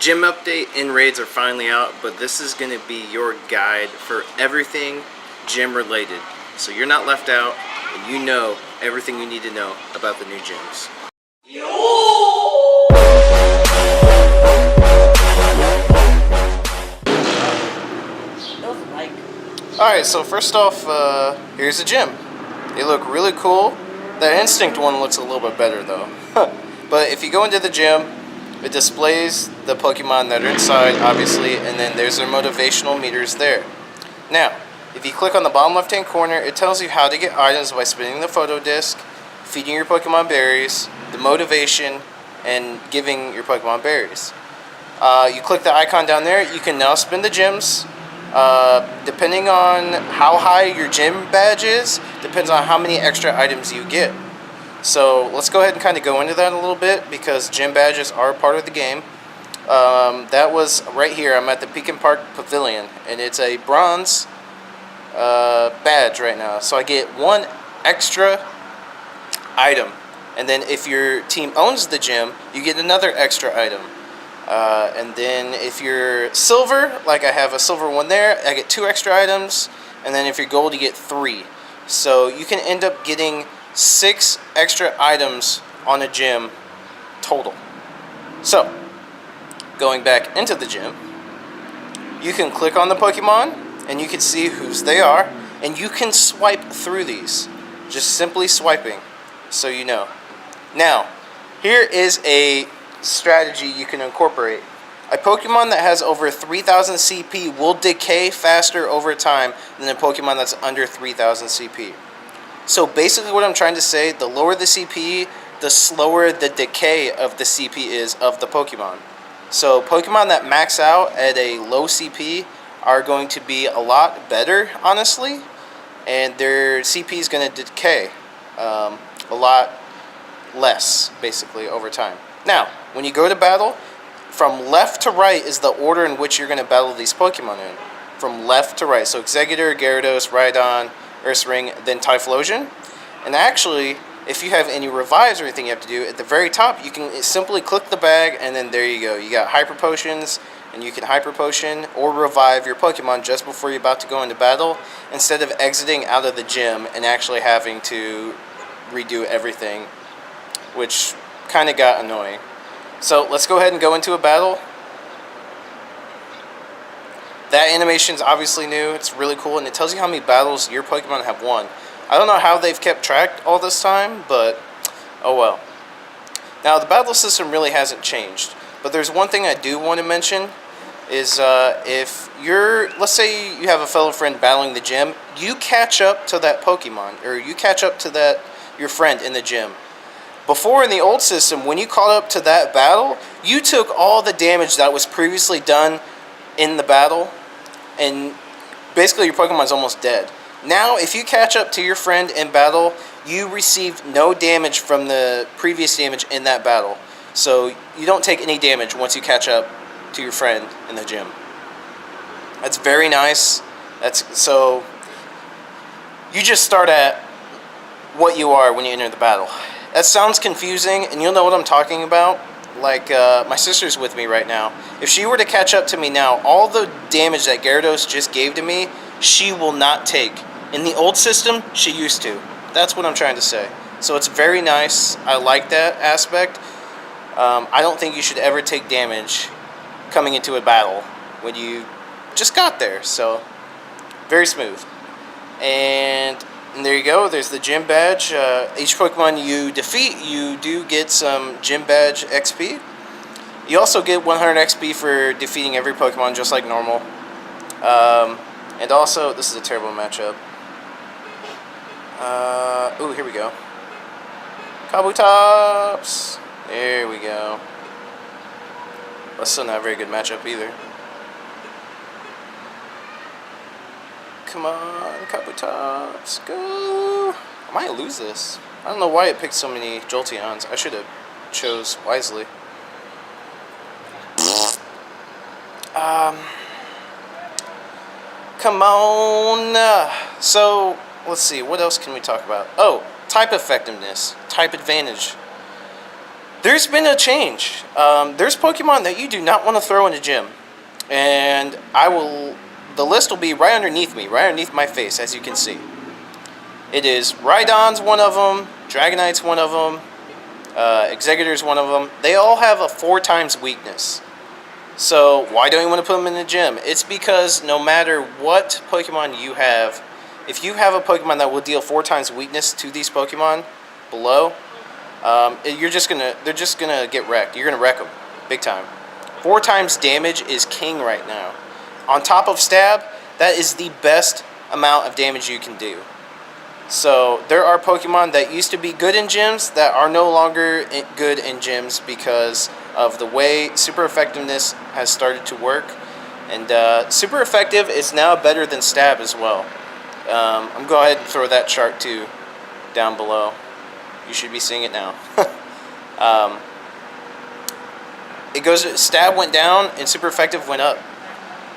Gym update and raids are finally out, but this is going to be your guide for everything gym related. So you're not left out, and you know everything you need to know about the new gyms. Alright, so first off, here's the gym. They look really cool. The Instinct one looks a little bit better though. But if you go into the gym, it displays the Pokemon that are inside, obviously, and then there's their motivational meters there. Now, if you click on the bottom left-hand corner, it tells you how to get items by spinning the photo disc, feeding your Pokemon berries, the motivation, and giving your Pokemon berries. You click the icon down there, you can now spin the gyms. Depending on how high your gym badge is, depends on how many extra items you get. So let's go ahead and kind of go into that a little bit, because gym badges are part of the game. That was right here. I'm at the Pekin Park Pavilion, and it's a bronze badge right now. So I get one extra item, and then if your team owns the gym, you get another extra item. And then if you're silver, like I have a silver one there, I get 2 extra items, and then if you're gold, you get 3. So you can end up getting 6 extra items on a gym total. So, going back into the gym, you can click on the Pokemon, and you can see whose they are, and you can swipe through these. Just simply swiping, so you know. Now, here is a strategy you can incorporate. A Pokemon that has over 3,000 CP will decay faster over time than a Pokemon that's under 3,000 CP. So basically what I'm trying to say, the lower the CP, the slower the decay of the CP is of the Pokemon. So Pokemon that max out at a low CP are going to be a lot better, honestly, and their CP is going to decay a lot less, basically, over time. Now, when you go to battle, from left to right is the order in which you're going to battle these Pokemon in. From left to right. So Exeggutor, Gyarados, Rhydon, Ursaring, then Typhlosion. And actually, if you have any revives or anything you have to do, at the very top, you can simply click the bag, and then there you go. You got Hyper Potions, and you can Hyper Potion or revive your Pokemon just before you're about to go into battle, instead of exiting out of the gym and actually having to redo everything, which kind of got annoying. So let's go ahead and go into a battle. That animation's obviously new. It's really cool, and it tells you how many battles your Pokemon have won. I don't know how they've kept track all this time, but oh well. Now, the battle system really hasn't changed, but there's one thing I do want to mention is if you're, let's say you have a fellow friend battling the gym, you catch up to that Pokemon, or you catch up to that your friend in the gym. Before, in the old system, when you caught up to that battle, you took all the damage that was previously done in the battle, and basically your Pokemon's almost dead. Now, if you catch up to your friend in battle, you received no damage from the previous damage in that battle. So you don't take any damage once you catch up to your friend in the gym. That's very nice. So you just start at what you are when you enter the battle. That sounds confusing, and you'll know what I'm talking about. Like, my sister's with me right now. If she were to catch up to me now, all the damage that Gyarados just gave to me, she will not take. In the old system, she used to. That's what I'm trying to say. So it's very nice. I like that aspect. I don't think you should ever take damage coming into a battle when you just got there. So, very smooth. And there you go, there's the gym badge. Each Pokemon you defeat, you do get some gym badge XP. You also get 100 XP for defeating every Pokemon, just like normal. And also, this is a terrible matchup. Ooh, here we go. Kabutops! There we go. That's still not a very good matchup either. Come on, Kabutops, go! I might lose this. I don't know why it picked so many Jolteons. I should have chose wisely. Come on! So, let's see, what else can we talk about? Oh, type effectiveness, type advantage. There's been a change. There's Pokemon that you do not want to throw in a gym. And the list will be right underneath me, right underneath my face, as you can see. It is Rhydon's one of them, Dragonite's one of them, Exeggutor's one of them. They all have a 4 times weakness. So why don't you want to put them in the gym? It's because no matter what Pokemon you have, if you have a Pokemon that will deal 4 times weakness to these Pokemon below, they're just gonna get wrecked. You're gonna wreck them big time. 4 times damage is king right now. On top of stab, that is the best amount of damage you can do. So there are Pokemon that used to be good in gyms that are no longer good in gyms because of the way super effectiveness has started to work. And super effective is now better than stab as well. I'm going to go ahead and throw that chart too down below. You should be seeing it now. Stab went down and super effective went up.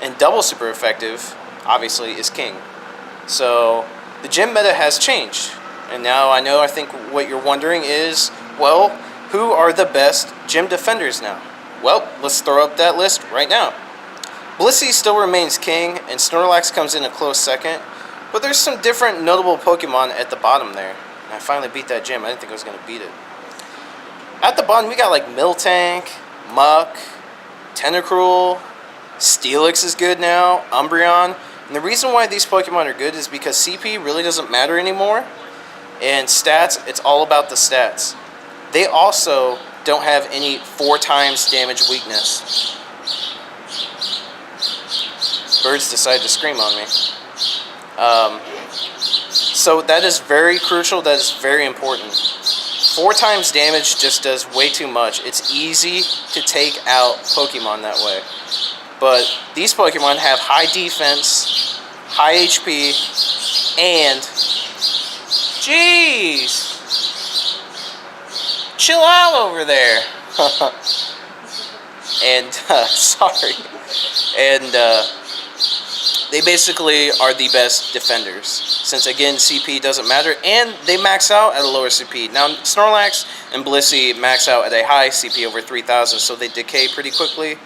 And double super effective, obviously, is king. So the gym meta has changed. And now I think what you're wondering is, well, who are the best gym defenders now? Well, let's throw up that list right now. Blissey still remains king, and Snorlax comes in a close second. But there's some different notable Pokemon at the bottom there. And I finally beat that gym. I didn't think I was going to beat it. At the bottom, we got like Miltank, Muck, Tentacruel, Steelix is good now, Umbreon. And the reason why these Pokemon are good is because CP really doesn't matter anymore. And stats, it's all about the stats. They also don't have any 4 times damage weakness. Birds decided to scream on me. So that is very crucial, that is very important. 4 times damage just does way too much. It's easy to take out Pokemon that way. But these Pokemon have high defense, high HP, and... Jeez! Chill out over there! And, sorry. And, they basically are the best defenders. Since, again, CP doesn't matter, and they max out at a lower CP. Now, Snorlax and Blissey max out at a high CP over 3,000, so they decay pretty quickly.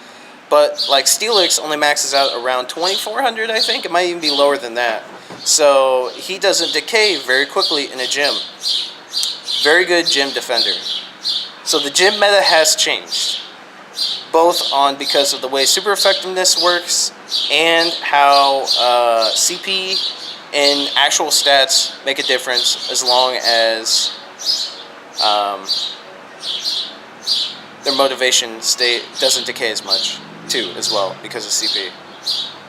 But, like, Steelix only maxes out around 2,400, I think. It might even be lower than that. So, he doesn't decay very quickly in a gym. Very good gym defender. So, the gym meta has changed. Both on because of the way super effectiveness works and how CP and actual stats make a difference as long as their motivation doesn't decay as much too as well because of CP.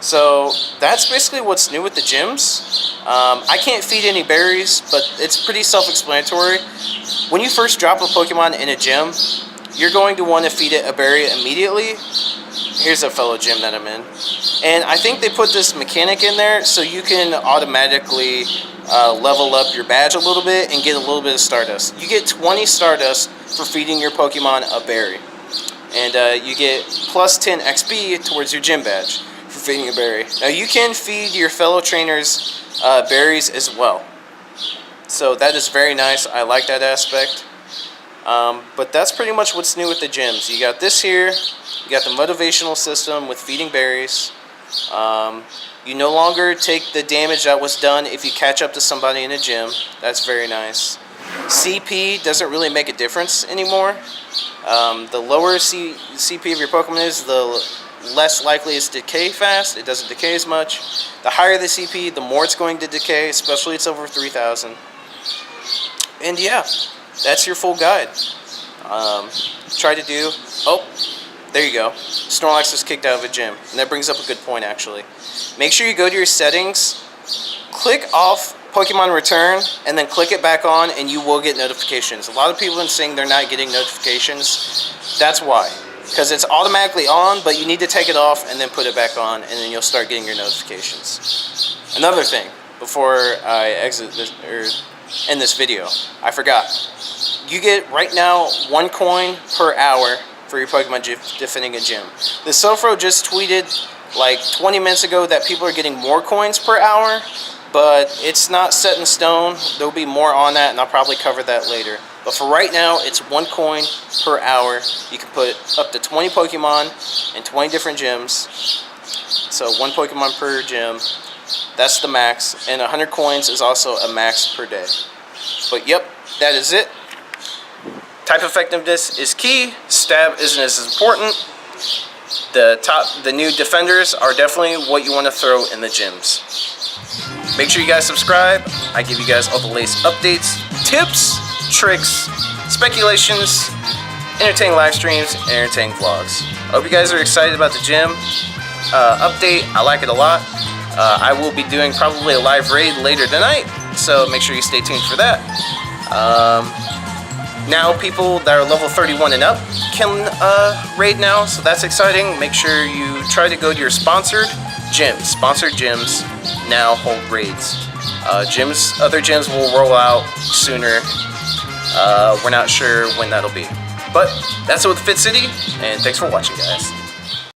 So that's basically what's new with the gyms. I can't feed any berries, but it's pretty self-explanatory. When you first drop a Pokemon in a gym, you're going to want to feed it a berry immediately. Here's a fellow gym that I'm in. And I think they put this mechanic in there so you can automatically level up your badge a little bit and get a little bit of Stardust. You get 20 Stardust for feeding your Pokemon a berry. And you get plus 10 XP towards your gym badge for feeding a berry. Now you can feed your fellow trainers berries as well. So that is very nice. I like that aspect. But that's pretty much what's new with the gyms. You got this here. You got the motivational system with feeding berries. You no longer take the damage that was done if you catch up to somebody in a gym. That's very nice. CP doesn't really make a difference anymore. The lower CP of your Pokemon is, the less likely it's to decay fast. It doesn't decay as much. The higher the CP, the more it's going to decay, especially it's over 3,000. And yeah, that's your full guide. Try to do... Oh, there you go. Snorlax is kicked out of a gym. And that brings up a good point, actually. Make sure you go to your settings, click off Pokemon Return, and then click it back on, and you will get notifications. A lot of people have been saying they're not getting notifications. That's why. Because it's automatically on, but you need to take it off and then put it back on, and then you'll start getting your notifications. Another thing, before I exit this, or end this video, I forgot. You get, right now, 1 coin per hour for your Pokemon defending a gym. The Sofro just tweeted like 20 minutes ago that people are getting more coins per hour, but it's not set in stone. There'll be more on that, and I'll probably cover that later. But for right now, it's 1 coin per hour. You can put up to 20 Pokemon in 20 different gyms. So 1 Pokemon per gym. That's the max. And 100 coins is also a max per day. But yep, that is it. Type effectiveness is key. Stab isn't as important. The new defenders are definitely what you want to throw in the gyms. Make sure you guys subscribe. I give you guys all the latest updates, tips, tricks, speculations, entertaining live streams, and entertaining vlogs. I hope you guys are excited about the gym update. I like it a lot. I will be doing probably a live raid later tonight, so make sure you stay tuned for that. Now people that are level 31 and up can raid now, so that's exciting. Make sure you try to go to your sponsored gyms. Sponsored gyms now hold raids. Other gyms will roll out sooner. We're not sure when that'll be. But that's it with Fitz City, and thanks for watching, guys.